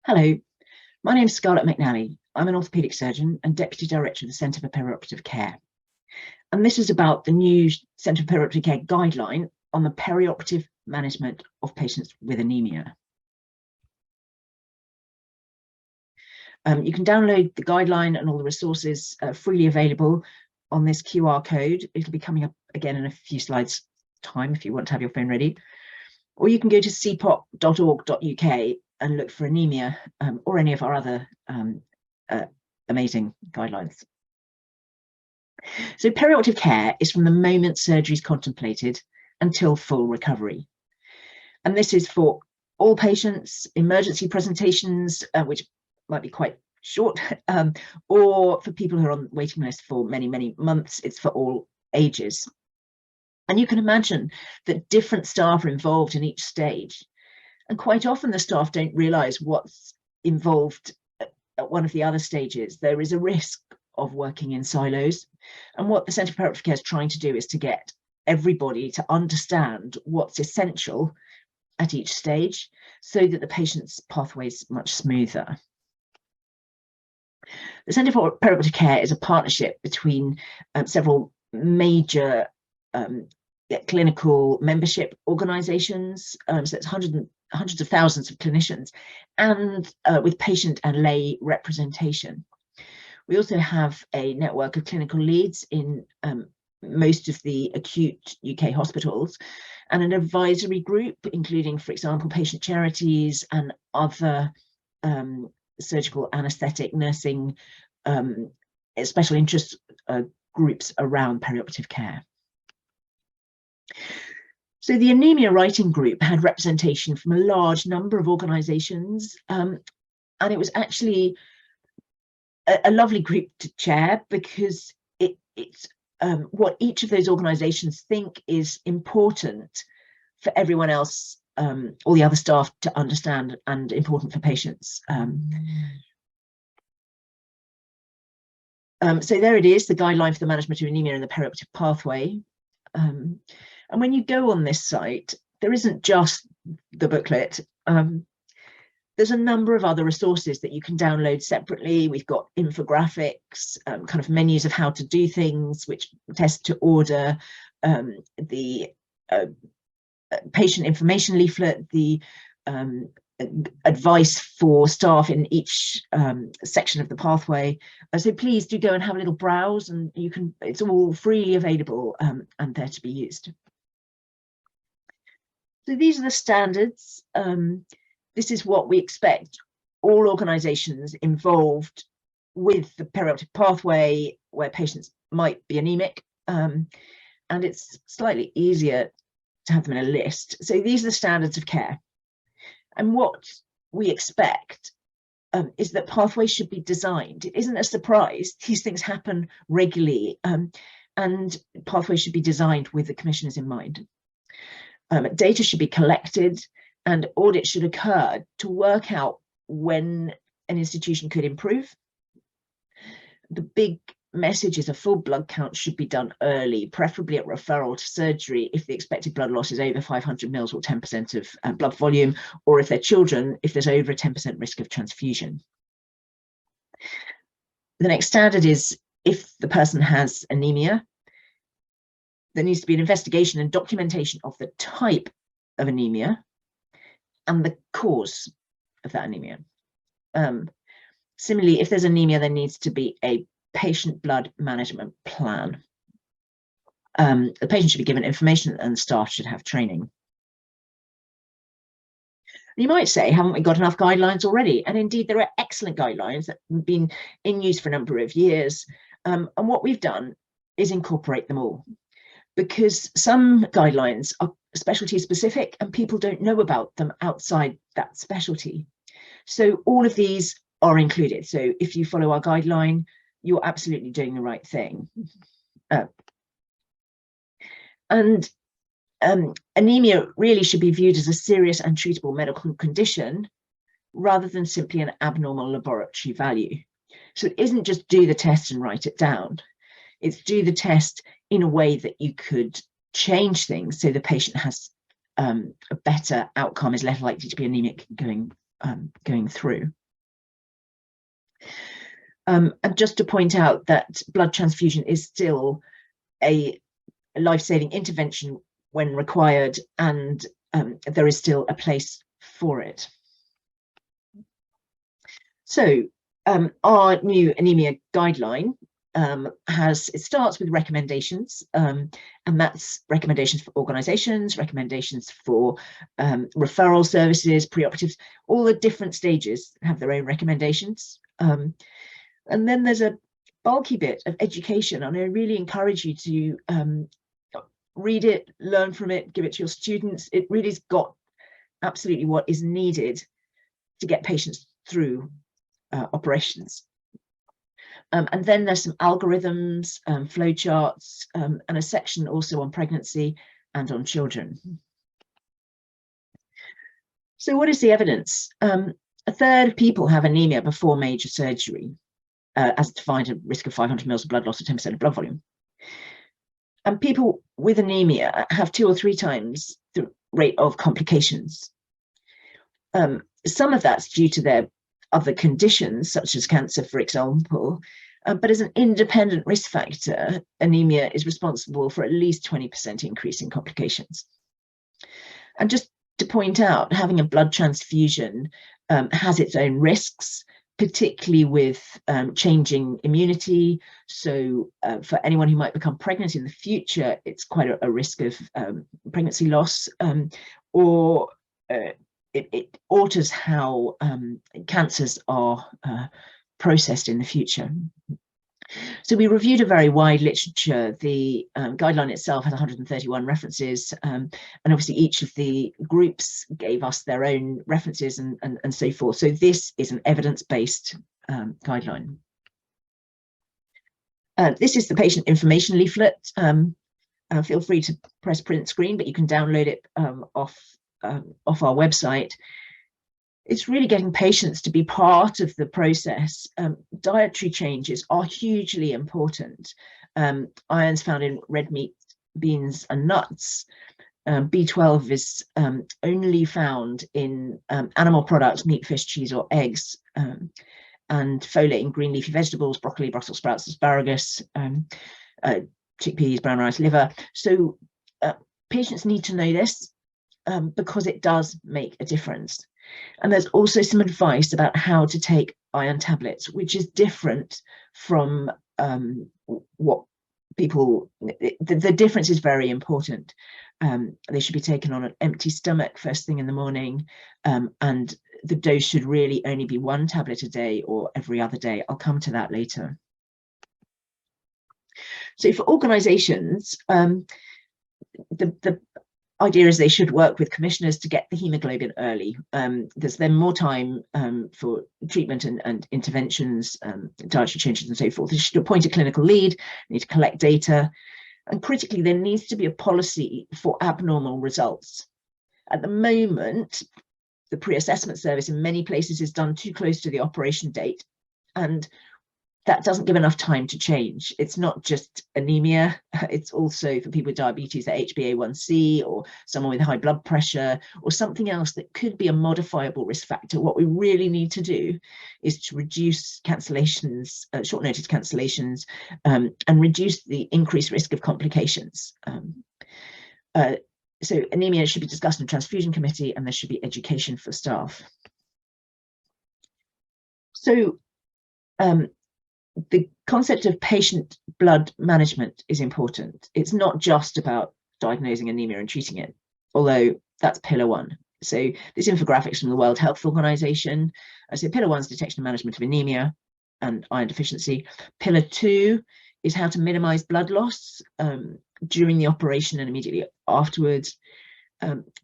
Hello, my name is Scarlett McNally. I'm an orthopaedic surgeon and Deputy Director of the Centre for Perioperative Care. And this is about the new Centre for Perioperative Care guideline on the perioperative management of patients with anaemia. You can download the guideline and all the resources freely available on this QR code. It'll be coming up again in a few slides' time if you want to have your phone ready. Or you can go to cpoc.org.uk and look for Anemia or any of our other amazing guidelines. So perioperative care is from the moment surgery is contemplated until full recovery. And this is for all patients, emergency presentations, which might be quite short, or for people who are on the waiting list for many, many months. It's for all ages. And you can imagine that different staff are involved in each stage. And quite often the staff don't realise what's involved at one of the other stages. There is a risk of working in silos. And what the Centre for Perioperative Care is trying to do is to get everybody to understand what's essential at each stage so that the patient's pathway is much smoother. The Centre for Perioperative Care is a partnership between several major clinical membership organisations, so it's hundreds of thousands of clinicians, and with patient and lay representation. We also have a network of clinical leads in most of the acute UK hospitals, and an advisory group, including, for example, patient charities and other surgical anaesthetic nursing special interest groups around perioperative care. So the Anemia writing group had representation from a large number of organisations, and it was actually a lovely group to chair because it's what each of those organisations think is important for everyone else, all the other staff to understand, and important for patients. So there it is, the guideline for the management of anaemia and the perioperative pathway. And when you go on this site, there isn't just the booklet. There's a number of other resources that you can download separately. We've got infographics, kind of menus of how to do things, which test to order, the patient information leaflet, the advice for staff in each section of the pathway. So please do go and have a little browse, and you can, it's all freely available and there to be used. So these are the standards. This is what we expect all organisations involved with the perioperative pathway where patients might be anaemic, and it's slightly easier to have them in a list. So these are the standards of care. And what we expect is that pathways should be designed. It isn't a surprise. These things happen regularly, and pathways should be designed with the commissioners in mind. Data should be collected and audits should occur to work out when an institution could improve. The big message is a full blood count should be done early, preferably at referral to surgery if the expected blood loss is over 500 mils or 10% of blood volume, or if they're children, if there's over a 10% risk of transfusion. The next standard is if the person has anemia, there needs to be an investigation and documentation of the type of anemia and the cause of that anemia. Similarly, if there's anemia, there needs to be a patient blood management plan. The patient should be given information and the staff should have training. You might say, haven't we got enough guidelines already? And indeed, there are excellent guidelines that have been in use for a number of years. And what we've done is incorporate them all, because some guidelines are specialty specific and people don't know about them outside that specialty. So all of these are included. So if you follow our guideline, you're absolutely doing the right thing. Anemia really should be viewed as a serious and treatable medical condition rather than simply an abnormal laboratory value. So it isn't just do the test and write it down. It's do the test in a way that you could change things so the patient has a better outcome, is less likely to be anemic going going through. And just to point out that blood transfusion is still a life-saving intervention when required, and there is still a place for it. So our new anemia guideline it starts with recommendations, and that's recommendations for organizations, recommendations for referral services, preoperatives. All the different stages have their own recommendations. And then there's a bulky bit of education, and I really encourage you to read it, learn from it, give it to your students. It really's got absolutely what is needed to get patients through operations. And then there's some algorithms, flow charts, and a section also on pregnancy and on children. So what is the evidence? A third of people have anemia before major surgery, as defined a risk of 500 mils of blood loss or 10% of blood volume. And people with anemia have 2 or 3 times the rate of complications. Some of that's due to their other conditions, such as cancer, for example, but as an independent risk factor, anemia is responsible for at least 20% increase in complications. And just to point out, having a blood transfusion has its own risks, particularly with changing immunity. So for anyone who might become pregnant in the future, it's quite a risk of pregnancy loss, or it alters how cancers are processed in the future. So we reviewed a very wide literature. The guideline itself has 131 references, and obviously each of the groups gave us their own references and so forth. So this is an evidence-based guideline. This is the patient information leaflet. Feel free to press print screen, but you can download it off our website. It's really getting patients to be part of the process. Dietary changes are hugely important. Iron's found in red meat, beans, and nuts. B12 is only found in animal products, meat, fish, cheese, or eggs. And folate in green leafy vegetables, broccoli, Brussels sprouts, asparagus, chickpeas, brown rice, liver. So patients need to know this because it does make a difference. And there's also some advice about how to take iron tablets, which is different from what people, the difference is very important. They should be taken on an empty stomach first thing in the morning, and the dose should really only be 1 tablet a day or every other day. I'll come to that later. So for organizations, the idea is they should work with commissioners to get the hemoglobin early. There's then more time for treatment and interventions, dietary changes and so forth. They should appoint a clinical lead, need to collect data, and critically there needs to be a policy for abnormal results. At the moment, the pre-assessment service in many places is done too close to the operation date, and that doesn't give enough time to change. It's not just anemia, it's also for people with diabetes, their HbA1c, or someone with high blood pressure, or something else that could be a modifiable risk factor. What we really need to do is to reduce cancellations, short notice cancellations, and reduce the increased risk of complications. So anemia should be discussed in a transfusion committee, and there should be education for staff. So the concept of patient blood management is important. It's not just about diagnosing anemia and treating it, although that's pillar 1. So this infographic is from the World Health Organization. So pillar 1 is detection and management of anemia and iron deficiency. Pillar 2 is how to minimize blood loss during the operation and immediately afterwards.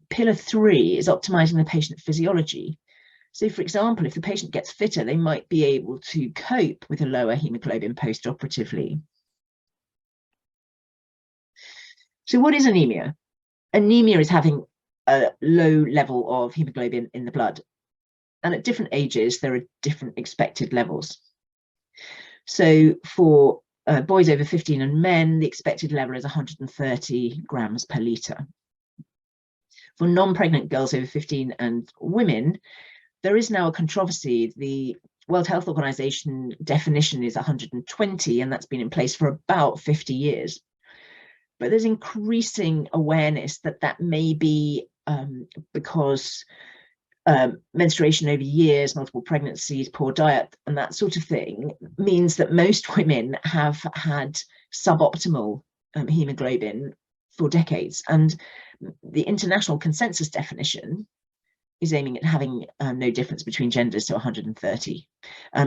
Pillar 3 is optimizing the patient physiology. So, for example, if the patient gets fitter, they might be able to cope with a lower hemoglobin post-operatively. So what is anemia? Anemia is having a low level of hemoglobin in the blood. And at different ages, there are different expected levels. So for boys over 15 and men, the expected level is 130 grams per litre. For non-pregnant girls over 15 and women, There is now a controversy. The World Health Organization definition is 120, and that's been in place for about 50 years. But there's increasing awareness that that may be because menstruation over years, multiple pregnancies, poor diet, and that sort of thing means that most women have had suboptimal hemoglobin for decades. And the international consensus definition is aiming at having no difference between genders to 130.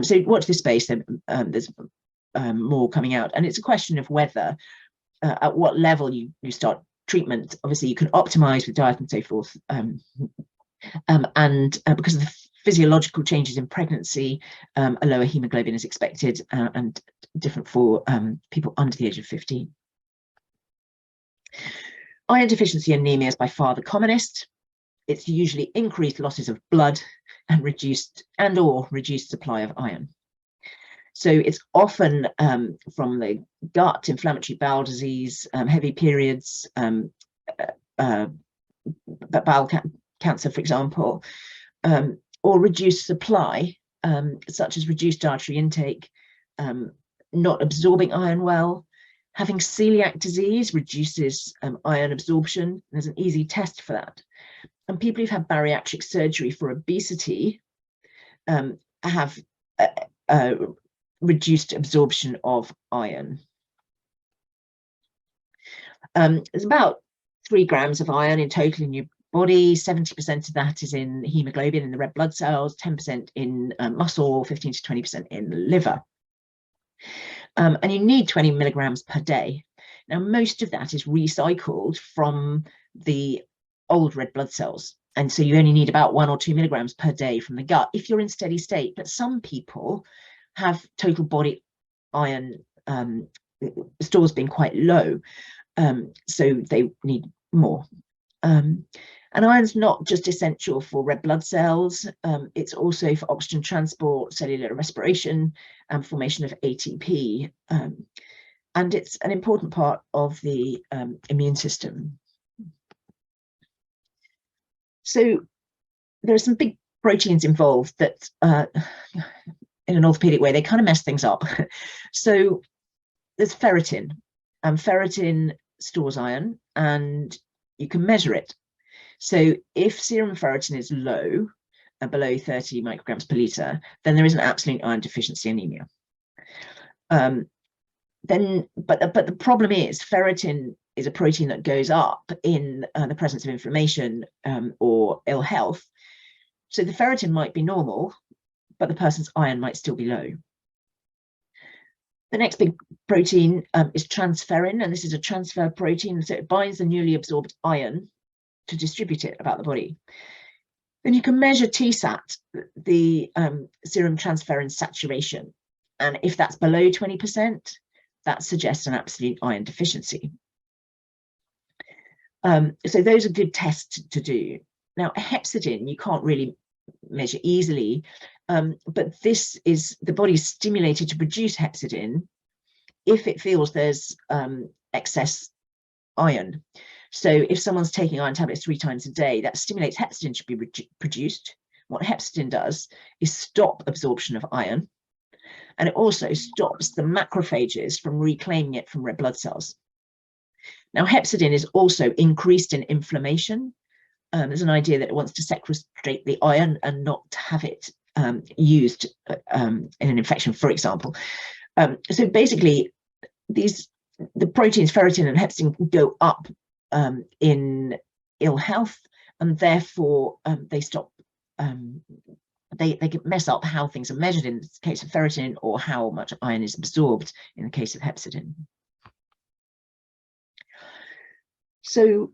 So watch this space. There's more coming out, and it's a question of whether at what level you start treatment. Obviously, you can optimize with diet and so forth, and because of the physiological changes in pregnancy, a lower hemoglobin is expected, and different for people under the age of 15. Iron deficiency anemia is by far the commonest. It's usually increased losses of blood and reduced supply of iron. So it's often from the gut, inflammatory bowel disease, heavy periods, bowel cancer, for example, or reduced supply, such as reduced dietary intake, not absorbing iron well. Having celiac disease reduces iron absorption. There's an easy test for that. And people who've had bariatric surgery for obesity have reduced absorption of iron. There's about 3 grams of iron in total in your body. 70% of that is in hemoglobin, in the red blood cells, 10% in muscle, 15 to 20% in the liver. And you need 20 milligrams per day. Now, most of that is recycled from the old red blood cells. And so you only need about 1 or 2 milligrams per day from the gut if you're in steady state. But some people have total body iron stores being quite low, so they need more. And iron's not just essential for red blood cells, it's also for oxygen transport, cellular respiration, and formation of ATP. And it's an important part of the immune system. So there are some big proteins involved that, in an orthopedic way, they kind of mess things up. So there's ferritin, and ferritin stores iron, and you can measure it. So if serum ferritin is low, below 30 micrograms per litre, then there is an absolute iron deficiency anemia. But the problem is ferritin is a protein that goes up in the presence of inflammation or ill health. So the ferritin might be normal, but the person's iron might still be low. The next big protein is transferrin, and this is a transfer protein, so it binds the newly absorbed iron to distribute it about the body. Then you can measure TSAT, the serum transferrin saturation, and if that's below 20%, that suggests an absolute iron deficiency. So those are good tests to do. Now, hepcidin, you can't really measure easily, but this is the body's stimulated to produce hepcidin if it feels there's excess iron. So if someone's taking iron tablets 3 times a day, that stimulates hepcidin to be produced. What hepcidin does is stop absorption of iron, and it also stops the macrophages from reclaiming it from red blood cells. Now, hepcidin is also increased in inflammation. There's an idea that it wants to sequestrate the iron and not have it used in an infection, for example. So basically, the proteins ferritin and hepcidin go up in ill health, and therefore they stop. They mess up how things are measured in the case of ferritin, or how much iron is absorbed in the case of hepcidin. So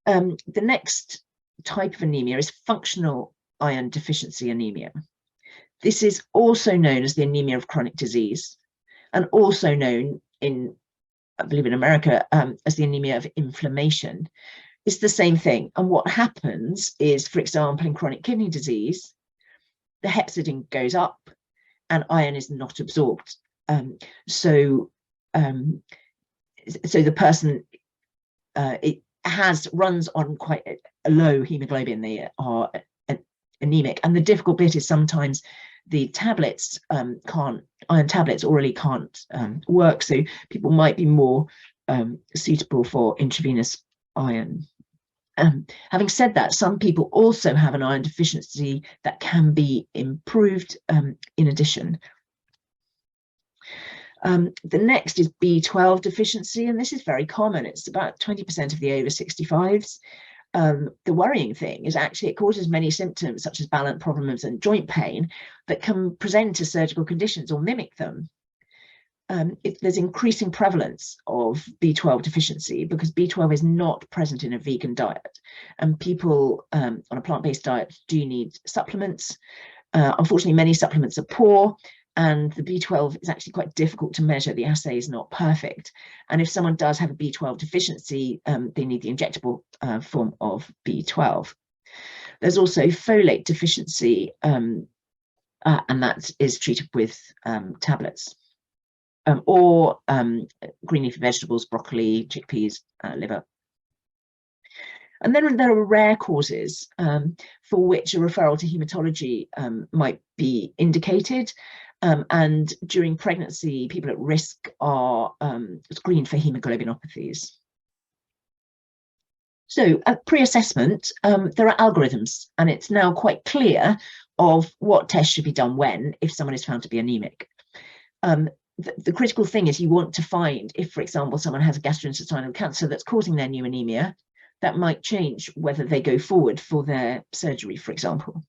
the next type of anemia is functional iron deficiency anemia. This is also known as the anemia of chronic disease, and also known in, I believe in America, as the anemia of inflammation. It's the same thing. And what happens is, for example, in chronic kidney disease, the hepcidin goes up and iron is not absorbed. So the person runs on quite a low hemoglobin. They are anemic. And the difficult bit is sometimes the tablets iron tablets orally can't work, so people might be more suitable for intravenous iron. Having said that, some people also have an iron deficiency that can be improved in addition. The next is B12 deficiency, and this is very common. It's about 20% of the over 65s. The worrying thing is actually it causes many symptoms such as balance problems and joint pain that can present as surgical conditions or mimic them. There's increasing prevalence of B12 deficiency because B12 is not present in a vegan diet, and people on a plant-based diet do need supplements. Unfortunately, many supplements are poor, and the B12 is actually quite difficult to measure. The assay is not perfect, and if someone does have a B12 deficiency, they need the injectable form of B12. There's also folate deficiency, and that is treated with tablets. Or green leafy vegetables, broccoli, chickpeas, liver. And then there are rare causes for which a referral to haematology might be indicated. And during pregnancy, people at risk are screened for hemoglobinopathies. So at pre-assessment, there are algorithms, and it's now quite clear of what tests should be done when, if someone is found to be anemic. The critical thing is you want to find if, for example, someone has a gastrointestinal cancer that's causing their new anemia, that might change whether they go forward for their surgery, for example.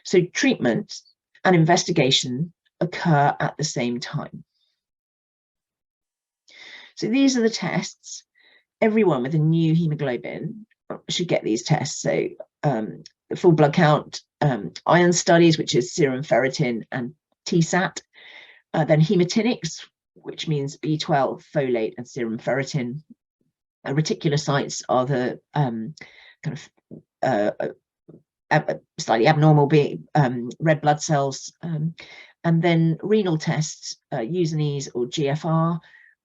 So treatment and investigation occur at the same time. So these are the tests. Everyone with a new hemoglobin should get these tests. So the full blood count, iron studies, which is serum ferritin and TSAT, then hematinics, which means B12, folate, and serum ferritin. Reticulocytes are the slightly abnormal red blood cells, and then renal tests, Usinase or GFR,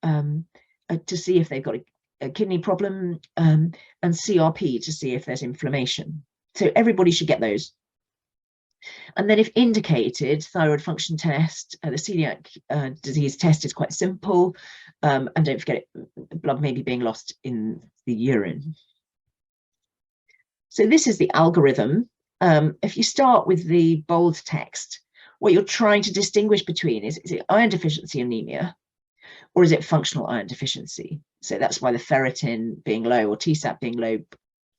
to see if they've got a kidney problem, and CRP to see if there's inflammation. So everybody should get those. And then if indicated, thyroid function test, the celiac disease test is quite simple, and don't forget blood may be being lost in the urine. So this is the algorithm. If you start with the bold text, what you're trying to distinguish between is it iron deficiency anemia, or is it functional iron deficiency? So that's why the ferritin being low or TSAT being low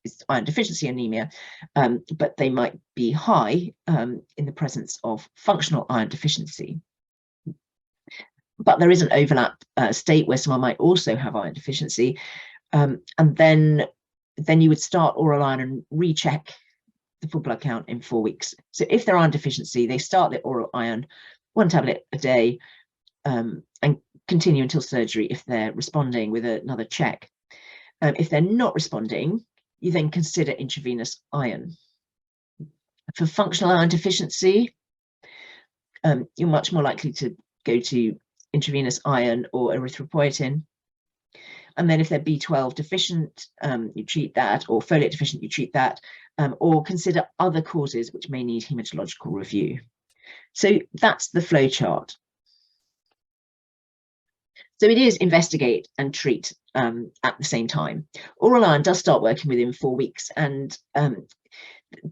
is iron deficiency anemia, but they might be high in the presence of functional iron deficiency. But there is an overlap state where someone might also have iron deficiency, and then you would start oral iron and recheck the full blood count in 4 weeks. So if they're iron deficiency, they start the oral iron 1 tablet a day, and continue until surgery if they're responding with another check. If they're not responding, you then consider intravenous iron. For functional iron deficiency, you're much more likely to go to intravenous iron or erythropoietin. And then if they're B12 deficient, you treat that, or folate deficient, you treat that, or consider other causes which may need hematological review. So that's the flow chart. So it is investigate and treat at the same time. Oral iron does start working within 4 weeks, and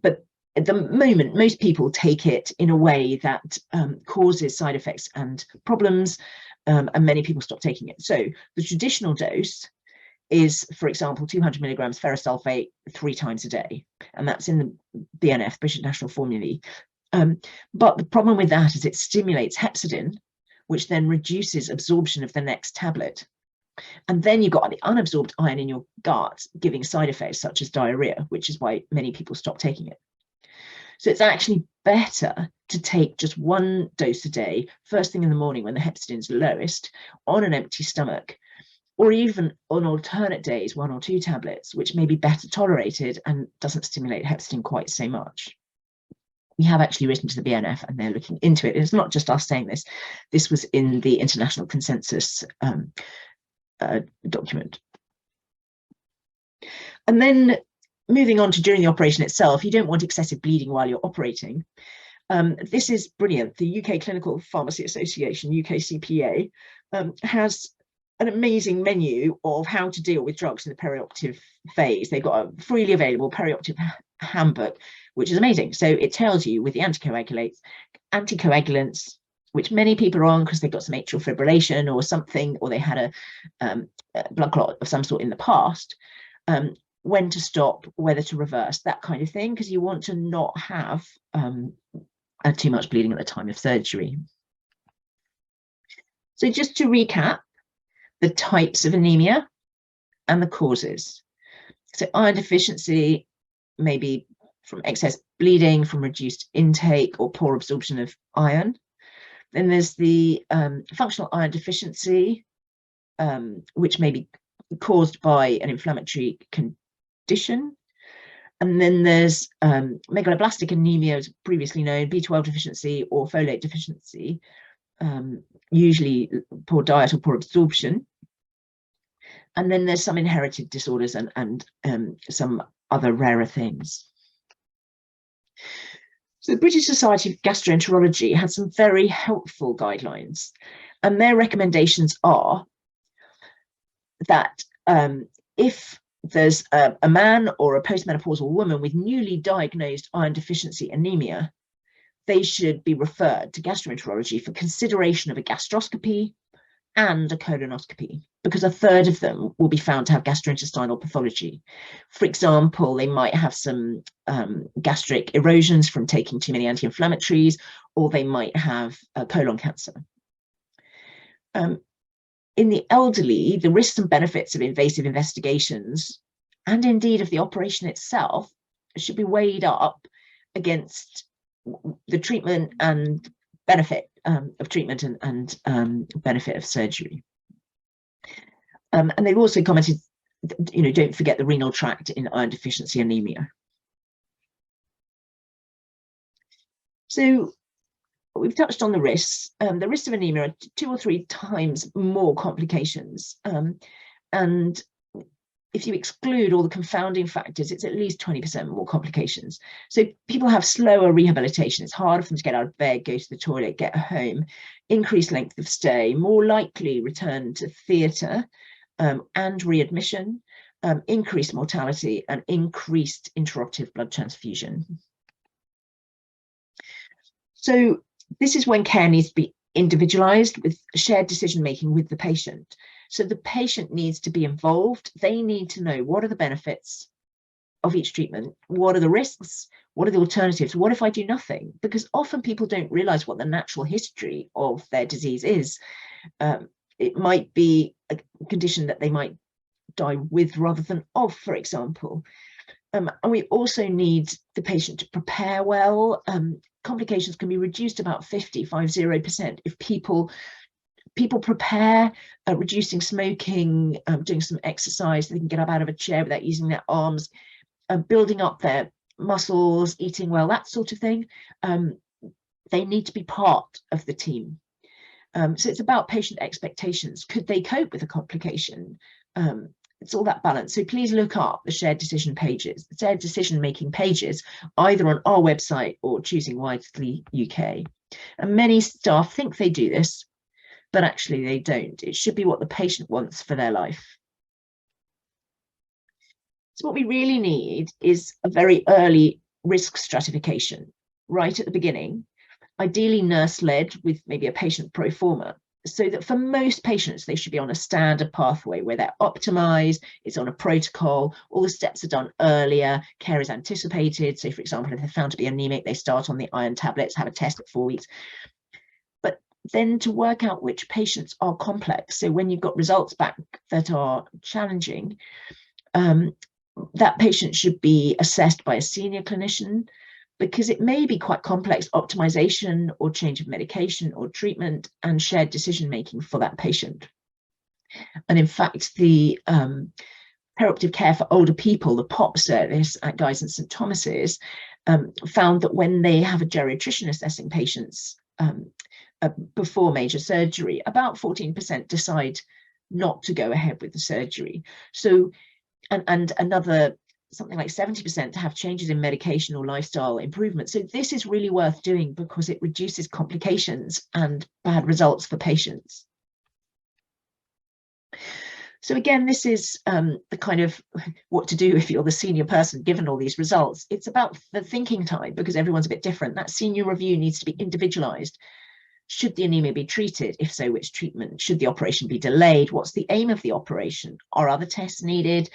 but at the moment, most people take it in a way that causes side effects and problems, and many people stop taking it. So the traditional dose is, for example, 200 milligrams ferrous sulfate 3 times a day, and that's in the BNF, British National Formulae. But the problem with that is it stimulates hepcidin, which then reduces absorption of the next tablet. And then you've got the unabsorbed iron in your gut giving side effects such as diarrhea, which is why many people stop taking it. So it's actually better to take just 1 dose a day, first thing in the morning when the hepcidin is lowest, on an empty stomach, or even on alternate days, 1 or 2 tablets, which may be better tolerated and doesn't stimulate hepcidin quite so much. We have actually written to the BNF and they're looking into it. It's not just us saying this. This was in the international consensus document. And then moving on to during the operation itself, you don't want excessive bleeding while you're operating. This is brilliant. The UK Clinical Pharmacy Association, UKCPA, has an amazing menu of how to deal with drugs in the perioperative phase. They've got a freely available perioperative handbook, which is amazing. So it tells you with the anticoagulants, which many people are on because they've got some atrial fibrillation or something, or they had a blood clot of some sort in the past, when to stop, whether to reverse, that kind of thing, because you want to not have too much bleeding at the time of surgery. So just to recap, the types of anemia and the causes. So iron deficiency may be from excess bleeding, from reduced intake or poor absorption of iron. Then there's the functional iron deficiency, which may be caused by an inflammatory condition. And then there's megaloblastic anemia, as previously known, B12 deficiency or folate deficiency, usually poor diet or poor absorption. And then there's some inherited disorders and some other rarer things. So the British Society of Gastroenterology had some very helpful guidelines, and their recommendations are that if there's a man or a postmenopausal woman with newly diagnosed iron deficiency anemia, they should be referred to gastroenterology for consideration of a gastroscopy and a colonoscopy, because a third of them will be found to have gastrointestinal pathology. For example, they might have some gastric erosions from taking too many anti-inflammatories, or they might have colon cancer. In the elderly, the risks and benefits of invasive investigations, and indeed of the operation itself, should be weighed up against the treatment and benefit of treatment and benefit of surgery. And they've also commented, don't forget the renal tract in iron deficiency anemia. So we've touched on the risks. The risks of anemia are 2 or 3 times more complications. And if you exclude all the confounding factors, it's at least 20% more complications. So people have slower rehabilitation. It's harder for them to get out of bed, go to the toilet, get home, increased length of stay, more likely return to theatre and readmission, increased mortality, and increased intraoperative blood transfusion. So this is when care needs to be individualized with shared decision-making with the patient. So the patient needs to be involved. They need to know what are the benefits of each treatment, what are the risks, what are the alternatives, what if I do nothing? Because often people don't realize what the natural history of their disease is. It might be a condition that they might die with rather than of, for example. And we also need the patient to prepare well. Complications can be reduced about 50% if people prepare, reducing smoking, doing some exercise. They can get up out of a chair without using their arms, building up their muscles, eating well, that sort of thing. They need to be part of the team. So it's about patient expectations. Could they cope with a complication? It's all that balance. So please look up the shared decision pages, the shared decision-making pages, either on our website or Choosing Wisely UK. And many staff think they do this, but actually they don't. It should be what the patient wants for their life. So what we really need is a very early risk stratification right at the beginning, ideally nurse-led with maybe a patient pro forma, so that for most patients, they should be on a standard pathway where they're optimized, it's on a protocol, all the steps are done earlier, care is anticipated. So for example, if they're found to be anemic, they start on the iron tablets, have a test at 4 weeks. But then to work out which patients are complex, so when you've got results back that are challenging, that patient should be assessed by a senior clinician, because it may be quite complex optimization or change of medication or treatment and shared decision-making for that patient. And in fact, the perioperative care for older people, the POP service at Guy's and St Thomas's, found that when they have a geriatrician assessing patients before major surgery, about 14% decide not to go ahead with the surgery. So, and another something like 70% to have changes in medication or lifestyle improvement. So this is really worth doing because it reduces complications and bad results for patients. So again, this is the kind of what to do if you're the senior person given all these results. It's about the thinking time because everyone's a bit different. That senior review needs to be individualized. Should the anemia be treated? If so, which treatment? Should the operation be delayed? What's the aim of the operation? Are other tests needed?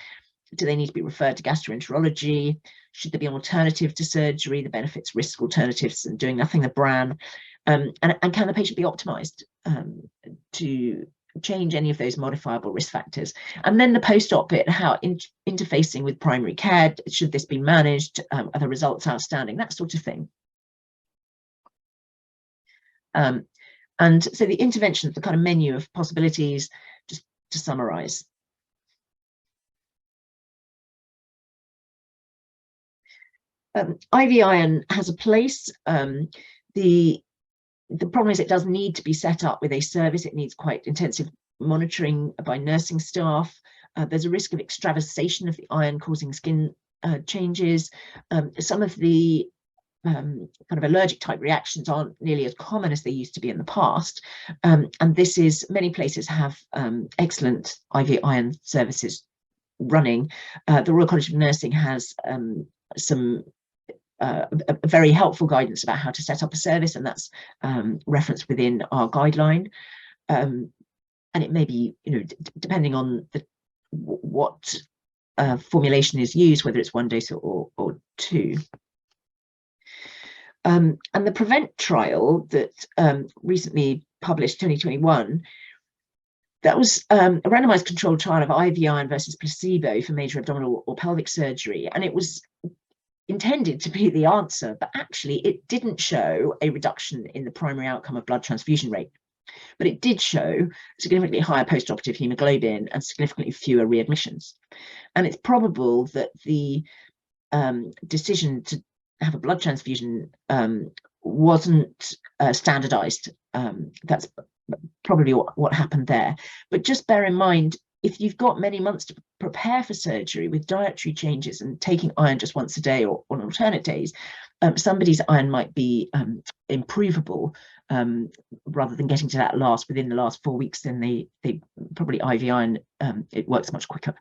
Do they need to be referred to gastroenterology? Should there be an alternative to surgery? The benefits, risks, alternatives, and doing nothing, the BRAN. And can the patient be optimized to change any of those modifiable risk factors? And then the post-op bit, how interfacing with primary care, should this be managed? Are the results outstanding? That sort of thing. And so the intervention, the kind of menu of possibilities, just to summarize. IV iron has a place. The problem is it does need to be set up with a service. It needs quite intensive monitoring by nursing staff. There's a risk of extravasation of the iron causing skin changes. Some of the kind of allergic type reactions aren't nearly as common as they used to be in the past. And this is, many places have excellent IV iron services running. The Royal College of Nursing has some a very helpful guidance about how to set up a service, and that's referenced within our guideline. And it may be, depending on what formulation is used, whether it's one dose or two. And the PREVENT trial that recently published 2021, that was a randomized controlled trial of IV iron versus placebo for major abdominal or pelvic surgery. And it was intended to be the answer, but actually it didn't show a reduction in the primary outcome of blood transfusion rate. But it did show significantly higher postoperative hemoglobin and significantly fewer readmissions. And it's probable that the decision to have a blood transfusion wasn't standardized. That's probably what happened there. But just bear in mind, if you've got many months to prepare for surgery with dietary changes and taking iron just once a day or on alternate days, somebody's iron might be improvable rather than getting to that within the last 4 weeks. Then they probably IV iron, it works much quicker.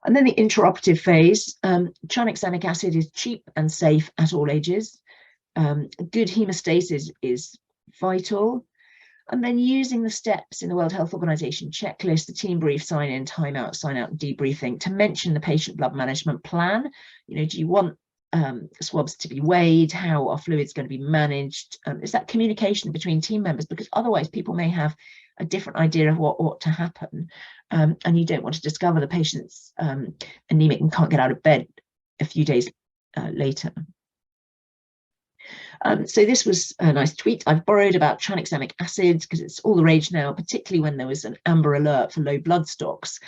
And then the intraoperative phase, tranexamic acid is cheap and safe at all ages. Good hemostasis is vital. And then using the steps in the World Health Organization checklist, the team brief, sign in, time out, sign out, debriefing, to mention the patient blood management plan. Do you want swabs to be weighed? How are fluids going to be managed? Is that communication between team members? Because otherwise people may have a different idea of what ought to happen. And you don't want to discover the patient's anemic and can't get out of bed a few days later. So this was a nice tweet I've borrowed about tranexamic acid because it's all the rage now, particularly when there was an amber alert for low blood stocks.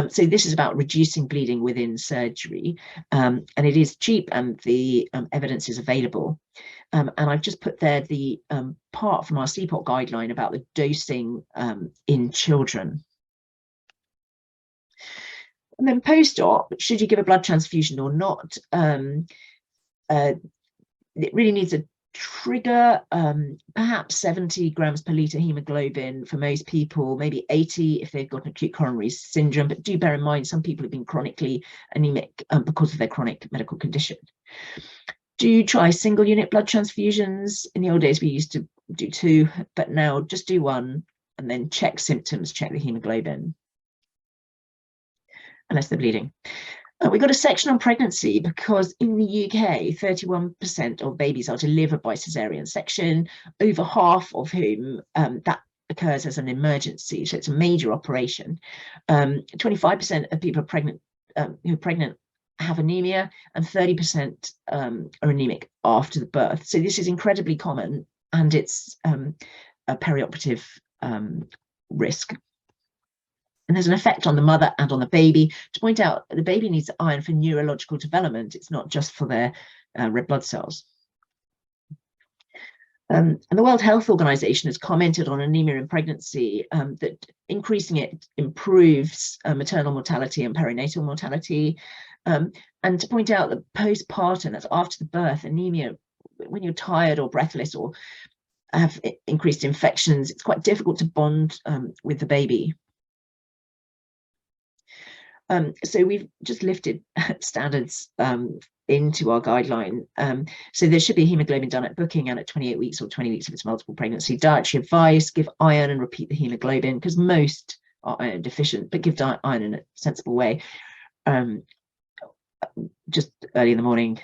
So this is about reducing bleeding within surgery, and it is cheap and the evidence is available. And I've just put there the part from our CPOC guideline about the dosing in children. And then post-op, should you give a blood transfusion or not? It really needs a trigger, perhaps 70 grams per litre hemoglobin for most people, maybe 80 if they've got an acute coronary syndrome. But do bear in mind, some people have been chronically anemic because of their chronic medical condition. Do try single unit blood transfusions. In the old days, we used to do 2, but now just do 1 and then check symptoms, check the hemoglobin, unless they're bleeding. We've got a section on pregnancy because in the UK, 31% of babies are delivered by caesarean section, over half of whom that occurs as an emergency. So it's a major operation. 25% of people are pregnant, who are pregnant have anemia, and 30% are anemic after the birth. So this is incredibly common, and it's a perioperative risk. And there's an effect on the mother and on the baby. To point out, the baby needs iron for neurological development. It's not just for their red blood cells. And the World Health Organization has commented on anemia in pregnancy, that increasing it improves maternal mortality and perinatal mortality. And to point out that postpartum, that's after the birth, anemia, when you're tired or breathless or have increased infections, it's quite difficult to bond with the baby. So we've just lifted standards into our guideline. So there should be hemoglobin done at booking and at 28 weeks or 20 weeks if it's multiple pregnancy. Dietary advice, give iron and repeat the hemoglobin, because most are iron deficient, but give iron in a sensible way. Just early in the morning.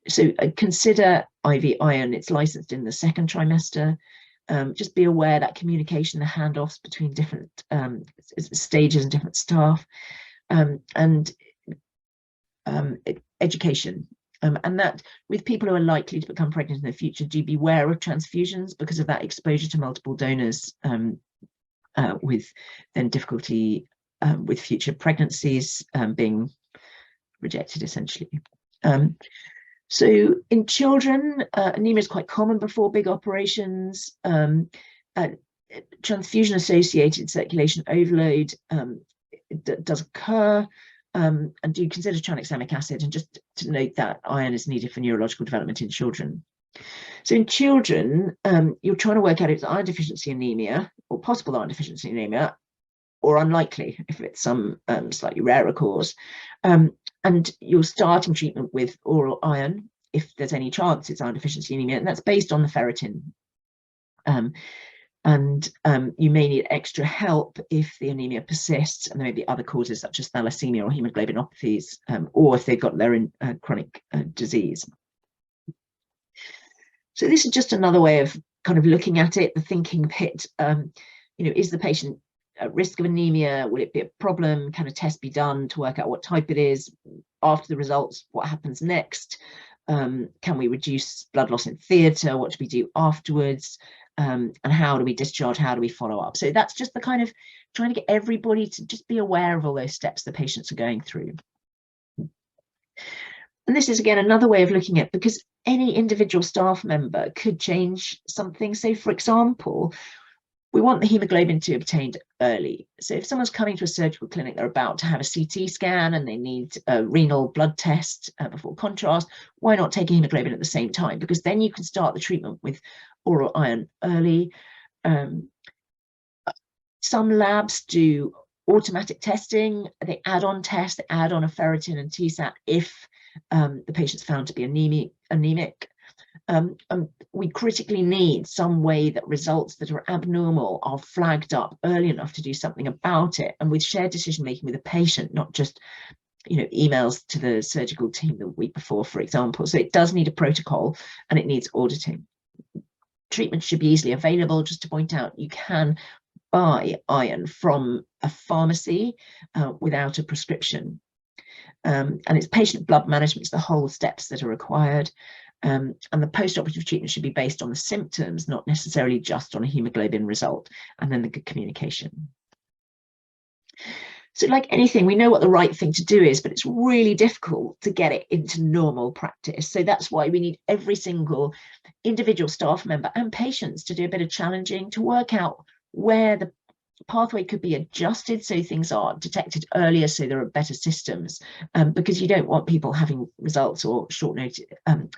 So consider IV iron. It's licensed in the second trimester. Just be aware that communication, the handoffs between different stages and different staff, and education. And that with people who are likely to become pregnant in the future, do be aware of transfusions because of that exposure to multiple donors, with then difficulty with future pregnancies being rejected, essentially. So in children, anemia is quite common before big operations. Transfusion-associated circulation overload does occur, and do consider tranexamic acid. And just to note that iron is needed for neurological development in children. So in children, you're trying to work out if it's iron deficiency anemia or possible iron deficiency anemia, or unlikely if it's some slightly rarer cause. And you're starting treatment with oral iron if there's any chance it's iron deficiency anemia, and that's based on the ferritin. You may need extra help if the anemia persists, and there may be other causes such as thalassemia or hemoglobinopathies, or if they've got their own chronic disease. So this is just another way of kind of looking at it, the thinking pit. Is the patient at risk of anemia? Will it be a problem? Can a test be done to work out what type it is? After the results, what happens next? Can we reduce blood loss in theatre? What do we do afterwards? And how do we discharge? How do we follow up? So that's just the kind of trying to get everybody to just be aware of all those steps the patients are going through. And this is, again, another way of looking at, because any individual staff member could change something. So, for example, we want the hemoglobin to be obtained early. So if someone's coming to a surgical clinic, they're about to have a CT scan and they need a renal blood test before contrast, why not take a hemoglobin at the same time? Because then you can start the treatment with oral iron early. Some labs do automatic testing. They add on tests, they add on a ferritin and TSAT if the patient's found to be anemic. We critically need some way that results that are abnormal are flagged up early enough to do something about it, and with shared decision making with the patient, not just emails to the surgical team the week before, for example. So it does need a protocol and it needs auditing. Treatment should be easily available. Just to point out, you can buy iron from a pharmacy without a prescription. And it's patient blood management, it's the whole steps that are required. And the post-operative treatment should be based on the symptoms, not necessarily just on a hemoglobin result, and then the good communication. So like anything, we know what the right thing to do is, but it's really difficult to get it into normal practice. So that's why we need every single individual staff member and patients to do a bit of challenging to work out where the pathway could be adjusted so things are detected earlier, so there are better systems, because you don't want people having results or short notice,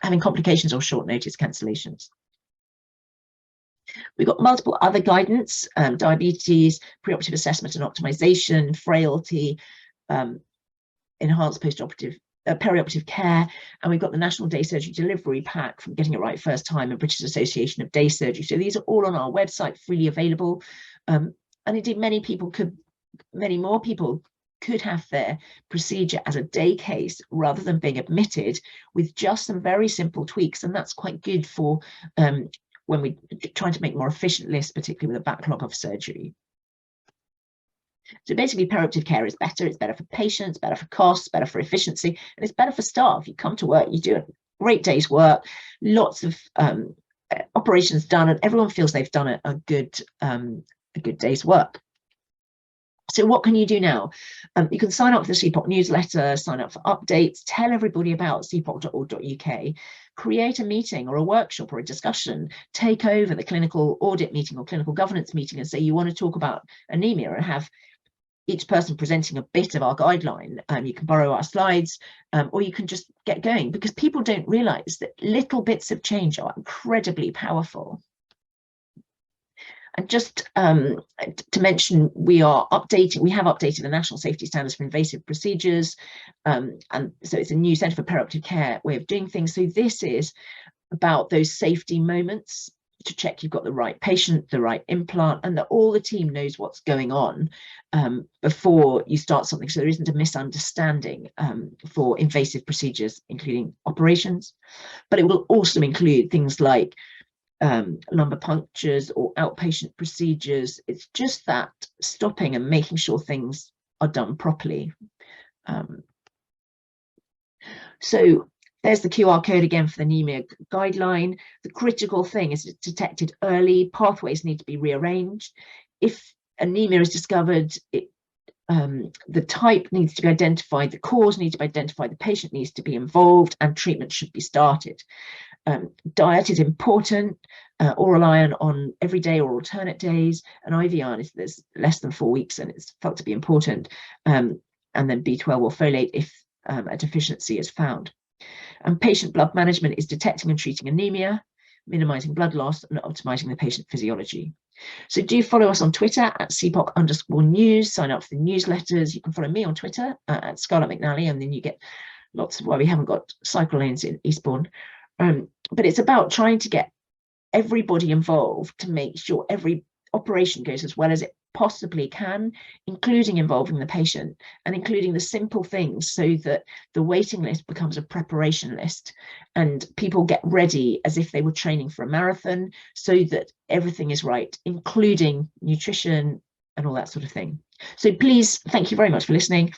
having complications or short notice cancellations. We've got multiple other guidance: diabetes, preoperative assessment and optimization, frailty, enhanced perioperative care, and we've got the National Day Surgery Delivery Pack from Getting It Right First Time and British Association of Day Surgery. So these are all on our website, freely available. And indeed, many more people could have their procedure as a day case rather than being admitted with just some very simple tweaks. And that's quite good for when we're trying to make more efficient lists, particularly with a backlog of surgery. So basically, perioperative care is better. It's better for patients, better for costs, better for efficiency, and it's better for staff. You come to work, you do a great day's work, lots of operations done, and everyone feels they've done a good day's work. So what can you do now? You can sign up for the CPOC newsletter, sign up for updates, tell everybody about cpoc.org.uk, create a meeting or a workshop or a discussion, take over the clinical audit meeting or clinical governance meeting and say you want to talk about anemia, and have each person presenting a bit of our guideline. You can borrow our slides, or you can just get going, because people don't realise that little bits of change are incredibly powerful. And just to mention, we have updated the National Safety Standards for Invasive Procedures. And so it's a new Centre for Perioperative Care way of doing things. So this is about those safety moments to check you've got the right patient, the right implant, and that all the team knows what's going on before you start something. So there isn't a misunderstanding for invasive procedures, including operations. But it will also include things like lumbar punctures or outpatient procedures. It's just that stopping and making sure things are done properly. So there's the QR code again for the anemia guideline. The critical thing is it's detected early. Pathways need to be rearranged. If anemia is discovered, the type needs to be identified, the cause needs to be identified, the patient needs to be involved, and treatment should be started. Diet is important. Oral iron on every day or alternate days, and IV iron if there's less than 4 weeks and it's felt to be important, and then B12 or folate if a deficiency is found. And patient blood management is detecting and treating anemia, minimizing blood loss, and optimizing the patient physiology. So do follow us on Twitter at CPOC_news, sign up for the newsletters. You can follow me on Twitter at Scarlett McNally, and then you get lots of why we haven't got cycle lanes in Eastbourne. But it's about trying to get everybody involved to make sure every operation goes as well as it possibly can, including involving the patient and including the simple things, so that the waiting list becomes a preparation list and people get ready as if they were training for a marathon, so that everything is right, including nutrition and all that sort of thing. So please, thank you very much for listening.